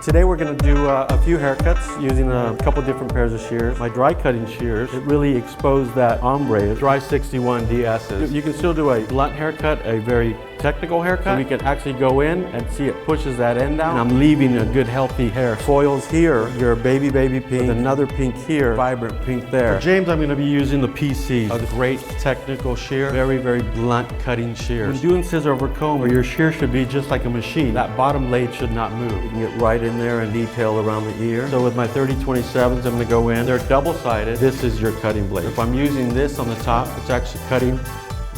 Today we're going to do a few haircuts using a couple different pairs of shears. My dry cutting shears, it really exposed that ombre, dry 61 DSs. You can still do a blunt haircut, a very technical haircut. We can actually go in and see it pushes that end down. And I'm leaving a good healthy hair. Foils here, your baby pink, with another pink here, vibrant pink there. For James, I'm going to be using the PC, a great technical shear, very blunt cutting shears. When doing scissor over comb, your shear should be just like a machine. That bottom blade should not move. You can get right in there and detail around the ear. So with my 30/27s, I'm going to go in. They're double-sided. This is your cutting blade. If I'm using this on the top, it's actually cutting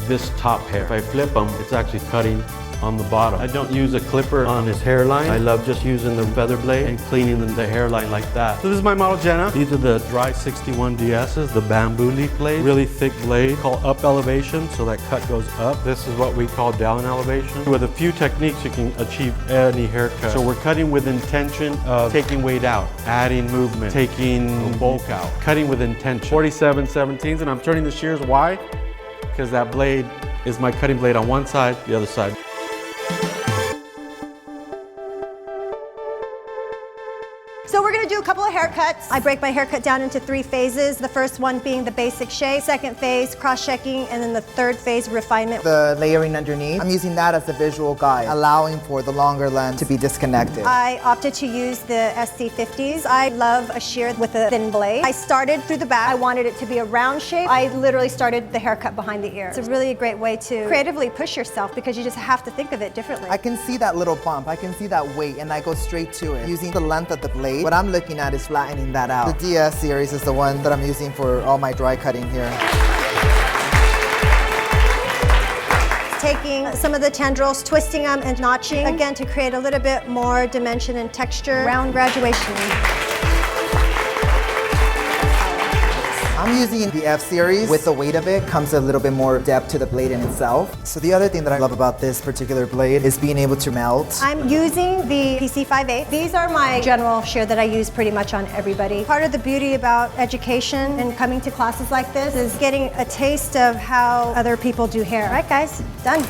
this top hair. If I flip them, it's actually cutting on the bottom. I don't use a clipper on his hairline. I love just using the feather blade and cleaning the hairline like that. So this is my model Jenna. These are the dry 61 DSs, the bamboo leaf blade. Really thick blade called up elevation, so that cut goes up. This is what we call down elevation. With a few techniques, you can achieve any haircut. So we're cutting with intention of taking weight out, adding movement, taking bulk out, cutting with intention. 47/17s, and I'm turning the shears. Why? Because that blade is my cutting blade on one side, the other side. So we're going to do a couple of haircuts. I break my haircut down into 3 phases. The first one being the basic shape, second phase cross-checking, and then the third phase refinement. The layering underneath, I'm using that as a visual guide, allowing for the longer lens to be disconnected. I opted to use the SC50s. I love a shear with a thin blade. I started through the back. I wanted it to be a round shape. I literally started the haircut behind the ear. It's a really great way to creatively push yourself because you just have to think of it differently. I can see that little bump, I can see that weight, and I go straight to it. Using the length of the blade, what I'm looking at is flattening that out. The DS series is the one that I'm using for all my dry cutting here. Taking some of the tendrils, twisting them and notching, again to create a little bit more dimension and texture. Round graduation. I'm using the F series. With the weight of it comes a little bit more depth to the blade in itself. So the other thing that I love about this particular blade is being able to melt. I'm using the PC58. These are my general shear that I use pretty much on everybody. Part of the beauty about education and coming to classes like this is getting a taste of how other people do hair. All right, guys, done.